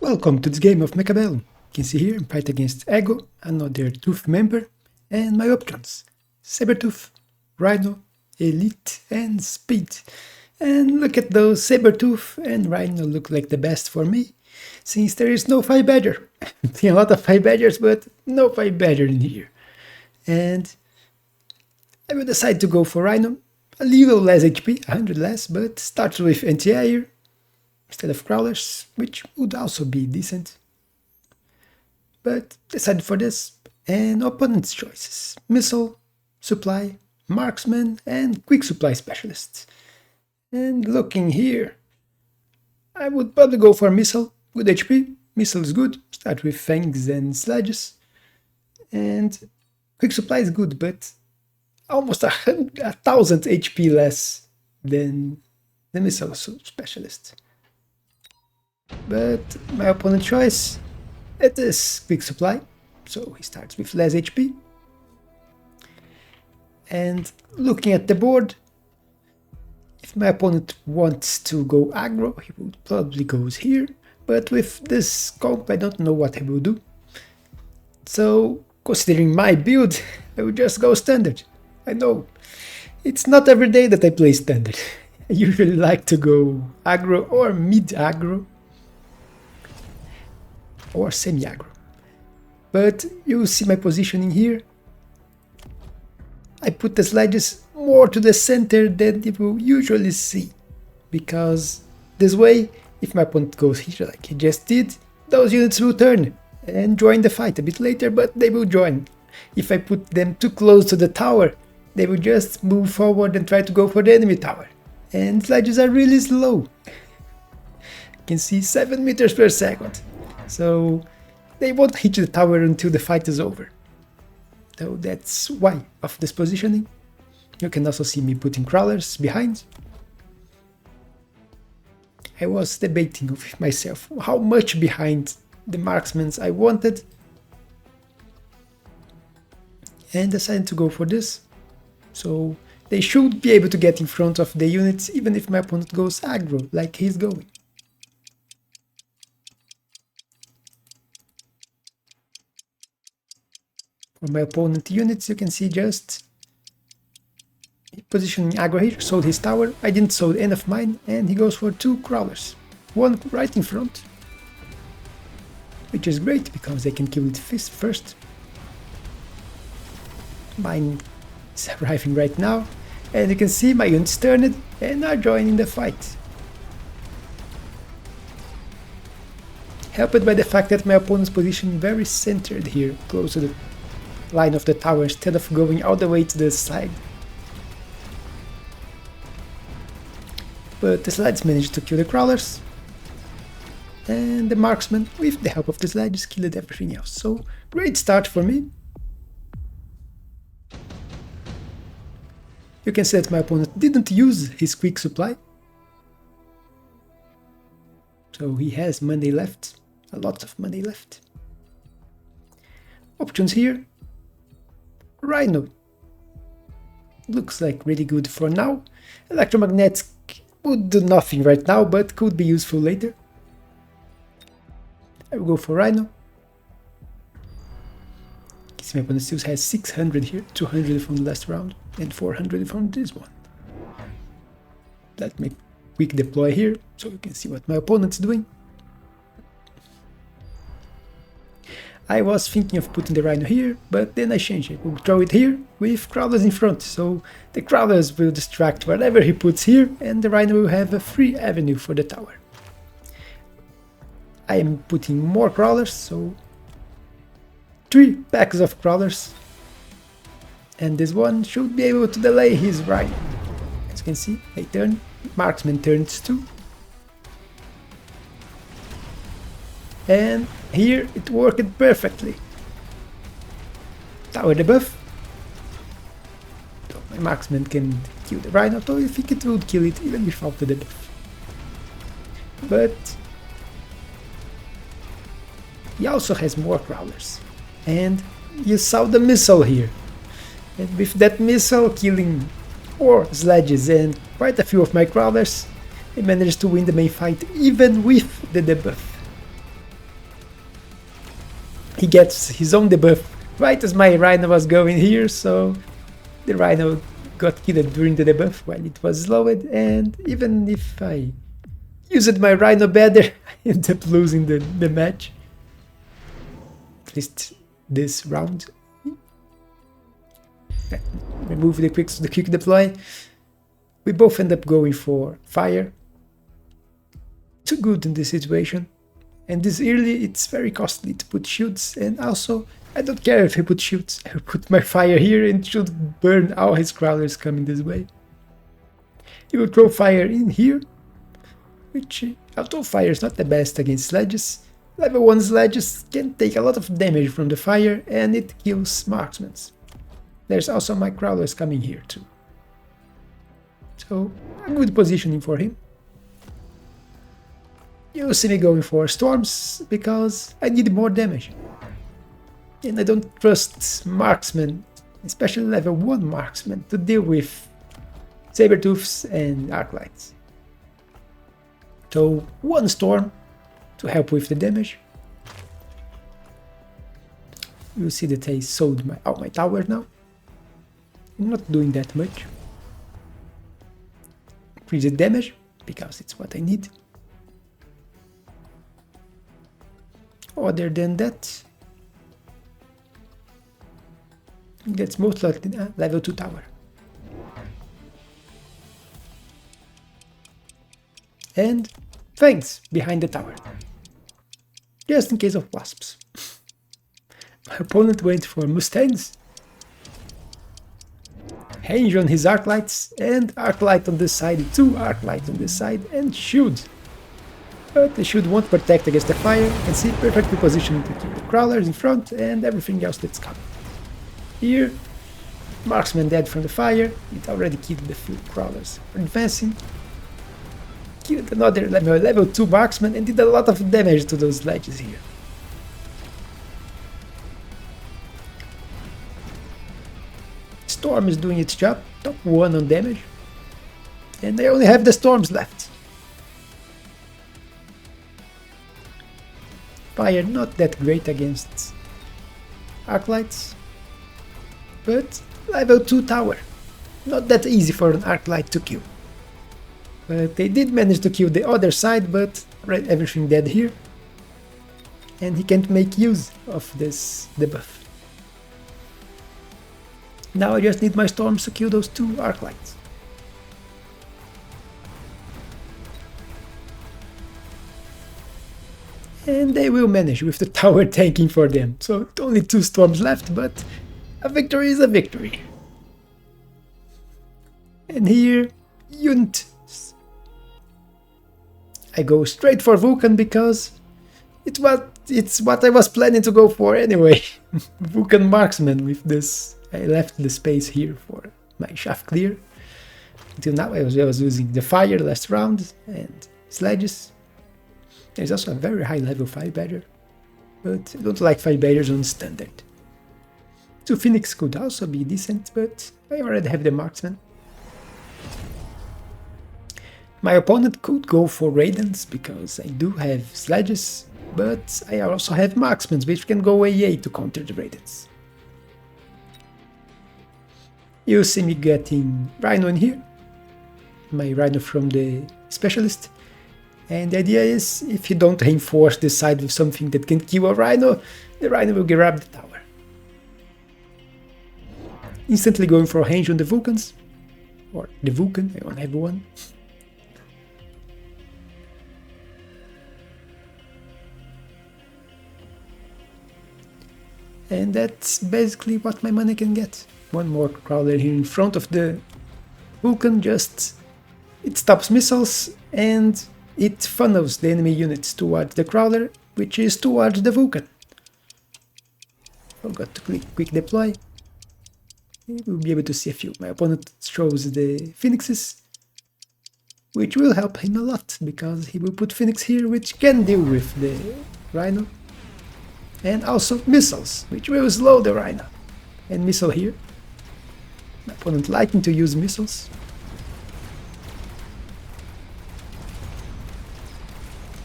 Welcome to this game of Mechabellum. You can see here I'm fighting against Ego, another Tooth member, and my options: Sabertooth, Rhino, Elite, and Speed. And look at those, Sabertooth and Rhino look like the best for me, since there is no Fire Badger. A lot of Fire Badgers, but no Fire Badger in here. And I will decide to go for Rhino. A little less HP, 100 less, but starts with anti-air instead of crawlers, which would also be decent. But decided for this, and opponent's choices: Missile, Supply, Marksman, and Quick Supply Specialist. And looking here, I would probably go for Missile, good HP, Missile is good, start with Fangs and Sledges. And Quick Supply is good, but almost 1,000 HP less than the Missile Specialist. But my opponent's choice, it is Quick Supply, so he starts with less HP. And looking at the board, if my opponent wants to go aggro, he would probably goes here, but with this comp I don't know what he will do. So considering my build, I would just go standard. I know, it's not every day that I play standard. I usually like to go aggro or mid-aggro, or semi-aggro. But you see my positioning here. I put the sledges more to the center than you will usually see, because this way, if my opponent goes here like he just did, those units will turn and join the fight a bit later, but they will join. If I put them too close to the tower, they will just move forward and try to go for the enemy tower. And sledges are really slow. You can see 7 meters per second. So they won't hit the tower until the fight is over. So that's why of this positioning. You can also see me putting crawlers behind. I was debating with myself how much behind the marksmen I wanted, and decided to go for this. So they should be able to get in front of the units even if my opponent goes aggro like he's going. For my opponent units, you can see just positioning aggro here, sold his tower, I didn't sold any of mine, and he goes for 2 crawlers. One right in front, which is great because they can kill it first. Mine is arriving right now, and you can see my units turned and are joining the fight. Helped by the fact that my opponent's position very centered here, close to the line of the tower instead of going all the way to the side. But the sledges managed to kill the crawlers, and the marksman, with the help of the sledges, killed everything else. So great start for me. You can see that my opponent didn't use his quick supply, so he has money left, a lot of money left. Options here: Rhino looks like really good for now. Electromagnetic would do nothing right now, but could be useful later. I will go for Rhino. My opponent still has 600 here, 200 from the last round, and 400 from this one. Let me quick deploy here, so you can see what my opponent's doing. I was thinking of putting the Rhino here, but then I changed it. We'll throw it here with crawlers in front, so the crawlers will distract whatever he puts here, and the Rhino will have a free avenue for the tower. I am putting more crawlers, so 3 packs of crawlers, and this one should be able to delay his Rhino. As you can see, they turn, Marksman turns 2. And here it worked perfectly. Tower debuff. So my marksman can kill the Rhino, so I think it would kill it even without the debuff. But he also has more crawlers. And you saw the missile here. And with that missile killing 4 sledges and quite a few of my crawlers, I managed to win the main fight even with the debuff. he gets his own debuff right as my Rhino was going here, so the Rhino got killed during the debuff while it was slowed, and even if I used my Rhino better, I ended up losing the match. At least this round. Remove the quick deploy. We both end up going for fire. Too good in this situation. And this early, it's very costly to put shields, and also I don't care if he put shields. I will put my fire here and should burn all his crawlers coming this way. He will throw fire in here, which, although fire is not the best against sledges, level 1 sledges can take a lot of damage from the fire and it kills marksmen. There's also my crawlers coming here too. So, a good positioning for him. You see me going for storms because I need more damage. And I don't trust marksmen, especially level 1 marksmen, to deal with saber-tooths and arc-lights. So, one storm to help with the damage. You see that I sold out my tower now. I'm not doing that much. Increase the damage, because it's what I need. Other than that, that's most likely level 2 tower. And fangs behind the tower, just in case of wasps. My opponent went for mustangs, range on his arc lights, and arc light on this side, 2 arc lights on this side, and shield. But the shield won't protect against the fire, you can see perfectly positioned to kill the crawlers in front and everything else that's coming. Here, marksman dead from the fire, it already killed the few crawlers. Advancing, killed another level 2 marksman and did a lot of damage to those ledges here. Storm is doing its job, top 1 on damage, and I only have the storms left. Fire not that great against arc lights, but level 2 tower, not that easy for an arc light to kill. But they did manage to kill the other side, but everything dead here, and he can't make use of this debuff. Now I just need my storms to kill those 2 arc lights. And they will manage with the tower tanking for them. So only 2 storms left, but a victory is a victory. And here, units. I go straight for Vulcan because it's what I was planning to go for anyway. Vulcan Marksman with this. I left the space here for my shaft clear. Until now I was using the fire last round and sledges. There's also a very high level 5 badger, but I don't like 5 badgers on standard. 2 phoenix could also be decent, but I already have the marksman. My opponent could go for raidens because I do have sledges, but I also have marksmen which can go AA to counter the raidens. You see me getting Rhino in here, my Rhino from the specialist. And the idea is, if you don't reinforce this side with something that can kill a Rhino, the Rhino will grab the tower. Instantly going for a range on the Vulcans, or the Vulcan, I only have one. And that's basically what my money can get. One more crawler here in front of the Vulcan, it stops missiles and it funnels the enemy units towards the crawler, which is towards the Vulcan. Forgot to click quick deploy. We'll be able to see a few. My opponent shows the phoenixes, which will help him a lot, because he will put phoenix here, which can deal with the Rhino. And also missiles, which will slow the Rhino. And missile here. My opponent liking to use missiles.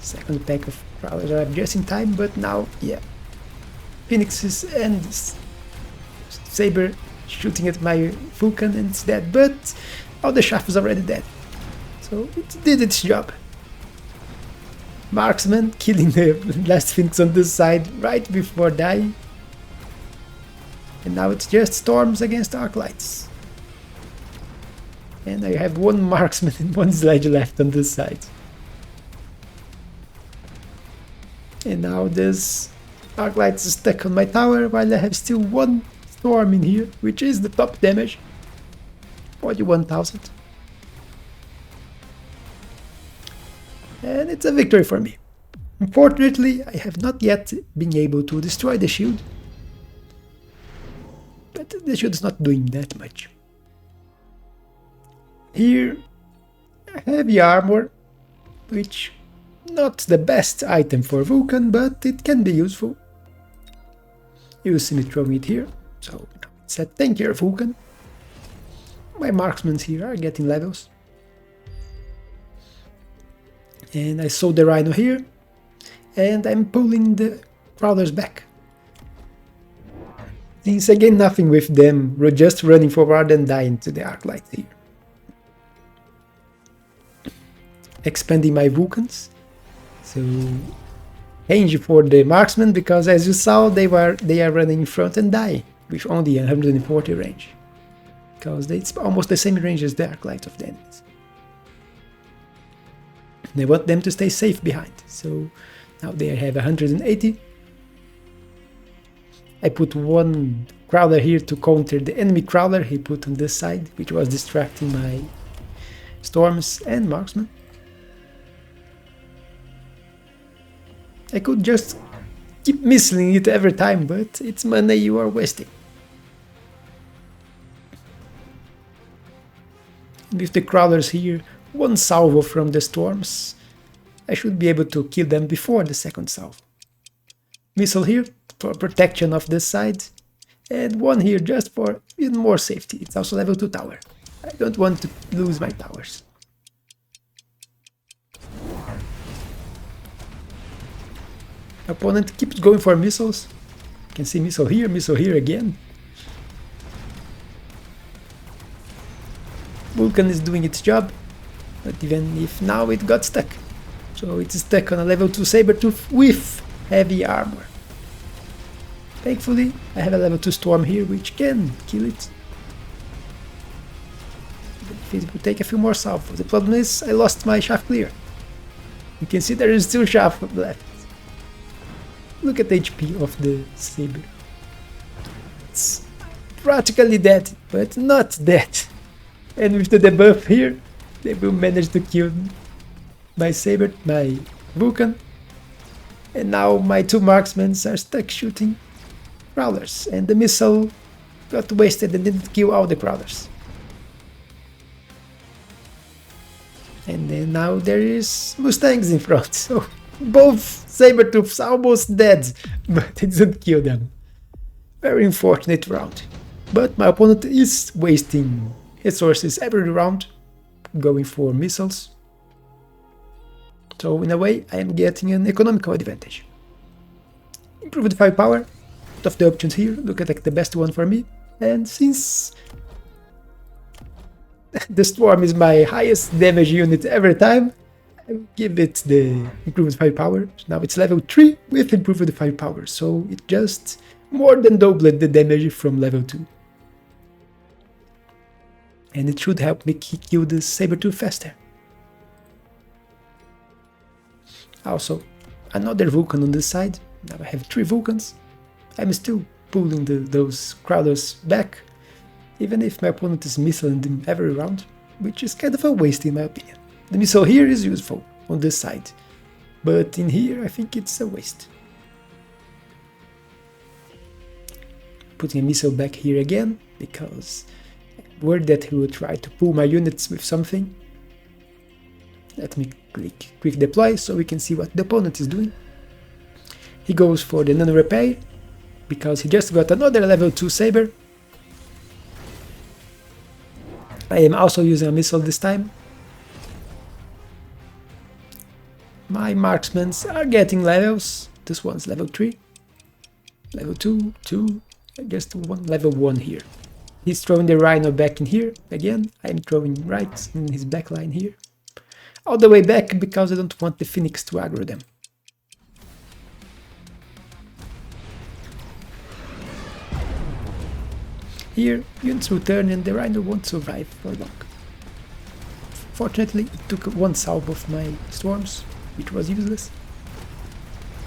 Second pack of crawlers arrived just in time, but now, yeah. phoenixes and saber shooting at my Vulcan and it's dead, but all the shaft is already dead. So it did its job. Marksman killing the last phoenix on this side right before dying. And now it's just storms against arclights. And I have one marksman and one sledge left on this side. And now this arclight is stuck on my tower while I have still one storm in here, which is the top damage. 41,000. And it's a victory for me. Unfortunately, I have not yet been able to destroy the shield. But the shield is not doing that much. Here, heavy armor, which not the best item for Vulcan, but it can be useful. You see me throwing it here, so it's a tankier Vulcan. My marksmen here are getting levels. And I sold the Rhino here, and I'm pulling the crawlers back. Since I gain nothing with them, we're just running forward and dying to the arclight here. Expanding my Vulcans. So range for the marksman, because as you saw they are running in front and dying with only 140 range. Because it's almost the same range as the arclight of the enemies. They want them to stay safe behind, so now they have 180. I put one crawler here to counter the enemy crawler he put on this side, which was distracting my storms and marksman. I could just keep missing it every time, but it's money you are wasting. With the crawlers here, one salvo from the storms, I should be able to kill them before the second salvo. Missile here for protection of this side, and one here just for even more safety. It's also level 2 tower. I don't want to lose my towers. Opponent keeps going for missiles. You can see missile here again. Vulcan is doing its job, but even if now it got stuck. So it's stuck on a level 2 Sabertooth with heavy armor. Thankfully, I have a level 2 Storm here which can kill it. But it will take a few more salvos. The problem is I lost my shaft clear. You can see there is still shaft left. Look at the HP of the Saber. It's practically dead, but not dead. And with the debuff here, they will manage to kill my Saber, my Vulcan. And now my two marksmen are stuck shooting crawlers, and the missile got wasted and didn't kill all the crawlers. And then now there is Mustangs in front, so both Sabertooths almost dead, but it didn't kill them. Very unfortunate round. But my opponent is wasting resources every round, going for missiles. So in a way, I am getting an economical advantage. Improved firepower, of the options here, look at the best one for me. And since the Storm is my highest damage unit every time, I will give it the improved firepower. Now it's level 3 with improved firepower, so it just more than doubled the damage from level 2. And it should help me kill the Sabertooth faster. Also, another Vulcan on this side. Now I have 3 Vulcans. I'm still pulling those crawlers back, even if my opponent is missiling them every round, which is kind of a waste in my opinion. The missile here is useful on this side, but in here I think it's a waste. Putting a missile back here again, because I'm worried that he will try to pull my units with something. Let me click quick deploy so we can see what the opponent is doing. He goes for the nano repair, because he just got another level 2 Saber. I am also using a missile this time. My marksmen are getting levels. This one's level 3. Level 2, 2, just one level 1 here. He's throwing the Rhino back in here again. I'm throwing right in his backline here. All the way back because I don't want the Phoenix to aggro them. Here, units will turn and the Rhino won't survive for long. Fortunately, it took one salve of my storms, which was useless.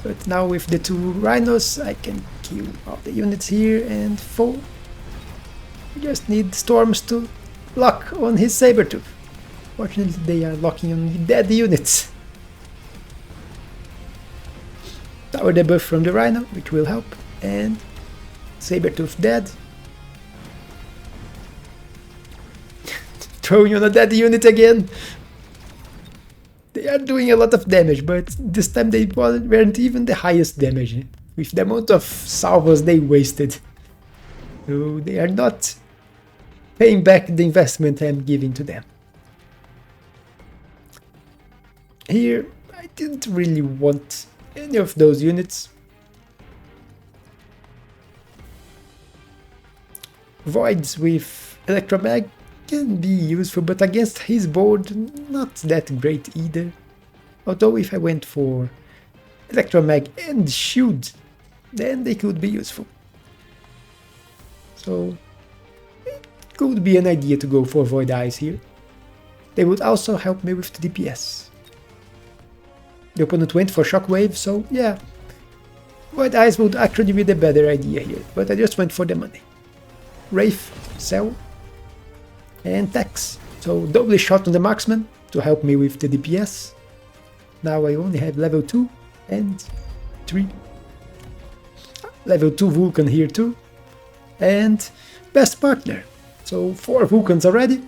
But now with the 2 Rhinos, I can kill all the units here and fall. I just need storms to lock on his Sabertooth. Fortunately, they are locking on the dead units. Tower debuff from the Rhino, which will help, and Sabertooth dead. Throwing on a dead unit again. They are doing a lot of damage, but this time they weren't even the highest damage, with the amount of salvos they wasted. So they are not paying back the investment I'm giving to them. Here, I didn't really want any of those units. Voids with Electromag can be useful, but against his board, not that great either. Although if I went for Electromag and Shield, then they could be useful. So it could be an idea to go for Void Eyes here. They would also help me with the DPS. The opponent went for Shockwave, so yeah, Void Eyes would actually be the better idea here, but I just went for the money. Wraith, sell, and tax. So doubly shot on the Marksman to help me with the DPS. Now I only have level 2 and 3. Level 2 Vulcan here too. And best partner. So 4 Vulcans already.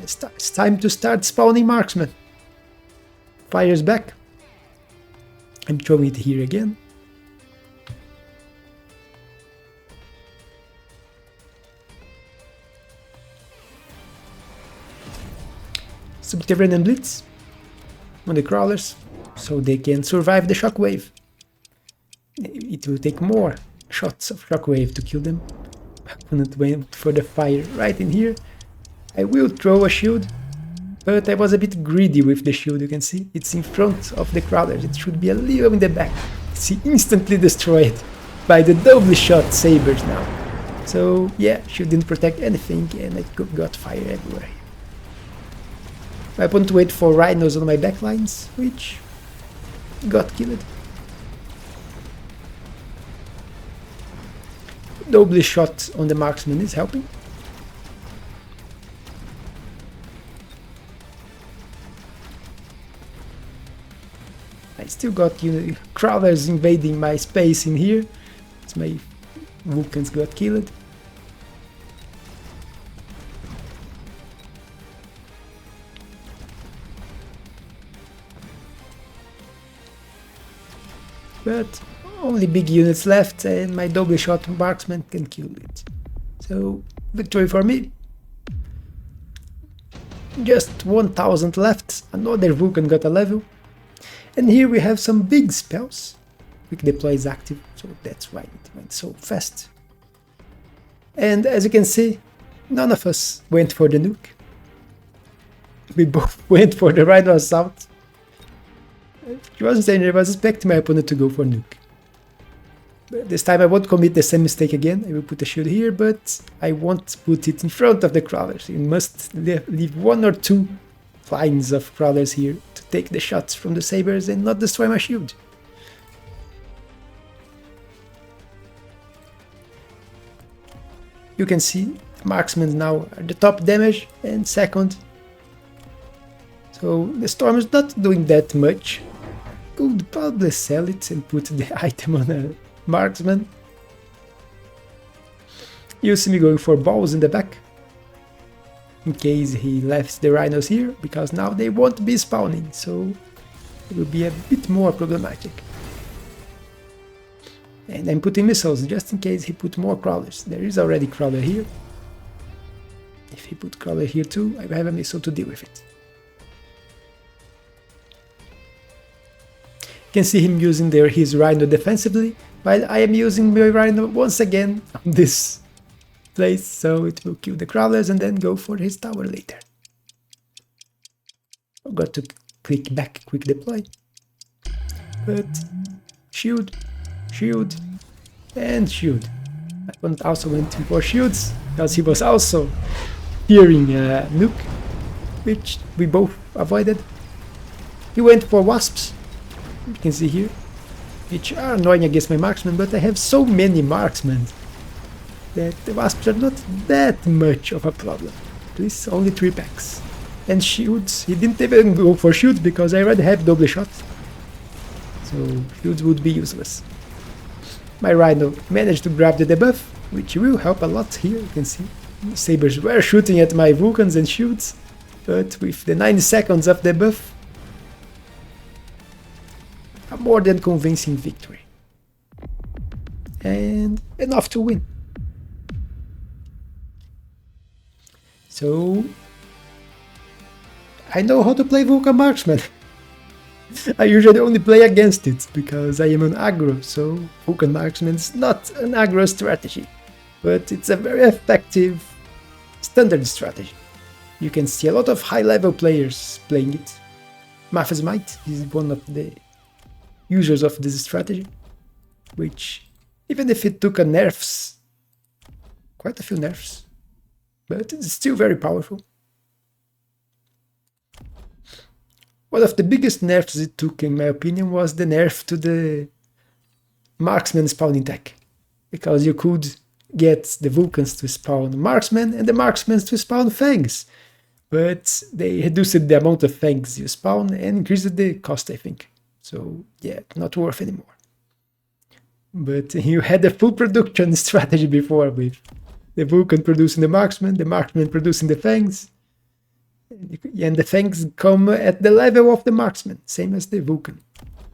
It's time to start spawning Marksman. Fires back. I'm throwing it here again. Subterranean Blitz on the crawlers, so they can survive the shockwave. It will take more shots of shockwave to kill them. Opponent went for the fire right in here. I will throw a shield, but I was a bit greedy with the shield. You can see it's in front of the crawlers. It should be a little in the back. It's instantly destroyed by the doubly shot sabers now. So yeah, shield didn't protect anything and I got fire everywhere. My opponent waited for Rhinos on my backlines, which got killed. Doubly shot on the Marksman is helping. I still got crawlers invading my space in here. It's my Vulcans got killed. But only big units left and my double shot Marksman can kill it. So victory for me. Just 1000 left, another Vulcan got a level. And here we have some big spells. Quick deploy is active, so that's why it went so fast. And as you can see, none of us went for the nuke. We both went for the Rhino Assault. It wasn't dangerous, I was expecting my opponent to go for nuke. But this time I won't commit the same mistake again. I will put a shield here, but I won't put it in front of the crawlers. You must leave 1 or 2 lines of crawlers here to take the shots from the sabers and not destroy my shield. You can see Marksman now are the top damage and second. So the storm is not doing that much. Could probably sell it and put the item on a Marksman. You see me going for balls in the back, in case he left the Rhinos here, because now they won't be spawning, so it will be a bit more problematic. And I'm putting missiles just in case he put more crawlers. There is already crawler here. If he put crawler here too, I have a missile to deal with it. You can see him using his Rhino defensively, while I am using my Rhino once again on this place, so it will kill the crawlers and then go for his tower later. I've got to click back, quick deploy. But shield, shield, and shield. That one also went for shields, because he was also fearing a nuke, which we both avoided. He went for wasps, you can see here, which are annoying against my marksman, but I have so many marksmen that the wasps are not that much of a problem. At least only 3 packs. And shields, he didn't even go for shields because I already have double shot. So shields would be useless. My Rhino managed to grab the debuff, which will help a lot here, you can see. The sabers were shooting at my Vulcans and shields, but with the 9 seconds of debuff, a more than convincing victory. And enough to win. So I know how to play Vulcan Marksman. I usually only play against it because I am an aggro, so Vulcan Marksman is not an aggro strategy, but it's a very effective standard strategy. You can see a lot of high-level players playing it. Maf's Might is one of the users of this strategy, which, even if it took quite a few nerfs, but it's still very powerful. One of the biggest nerfs it took, in my opinion, was the nerf to the Marksman spawning tech, because you could get the Vulcans to spawn Marksman and the Marksmen to spawn Fangs, but they reduced the amount of Fangs you spawn and increased the cost, I think. So yeah, not worth anymore. But you had a full production strategy before, with the Vulcan producing the Marksman producing the Fangs, and the Fangs come at the level of the Marksman, same as the Vulcan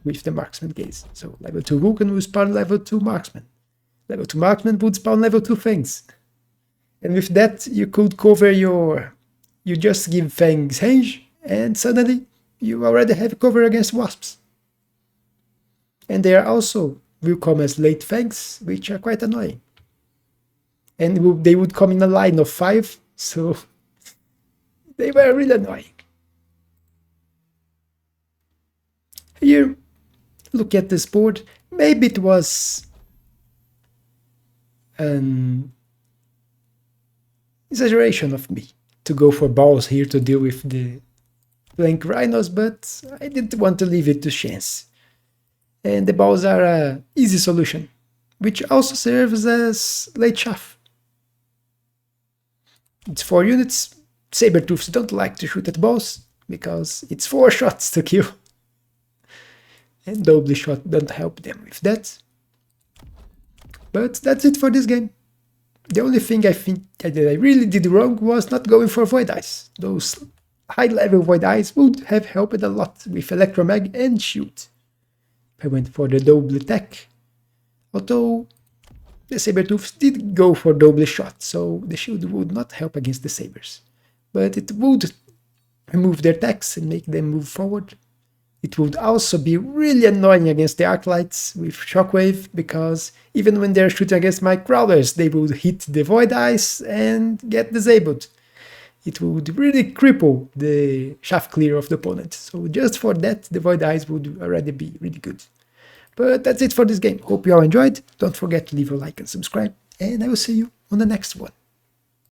with the Marksman gaze. So level 2 Vulcan will spawn level 2 Marksman. Level 2 Marksman would spawn level 2 Fangs. And with that you could cover you just give Fangs range, and suddenly you already have cover against wasps. And they are also will come as late Fangs, which are quite annoying. And they would come in a line of 5, so they were really annoying. Here, look at this board. Maybe it was an exaggeration of me to go for balls here to deal with the flank rhinos, but I didn't want to leave it to chance. And the balls are an easy solution, which also serves as late chaff. It's 4 units. Sabertooths don't like to shoot at balls because it's 4 shots to kill. And double shot don't help them with that. But that's it for this game. The only thing I think that I really did wrong was not going for Void Eyes. Those high-level Void Eyes would have helped a lot with Electromag and Shield. I went for the double attack, although the Sabertooths did go for double shot, so the shield would not help against the sabers. But it would remove their attacks and make them move forward. It would also be really annoying against the Arclights with Shockwave, because even when they're shooting against my crawlers, they would hit the Void Eyes and get disabled. It would really cripple the shaft clear of the opponent. So just for that, the Void Eyes would already be really good. But that's it for this game. Hope you all enjoyed. Don't forget to leave a like and subscribe, and I will see you on the next one.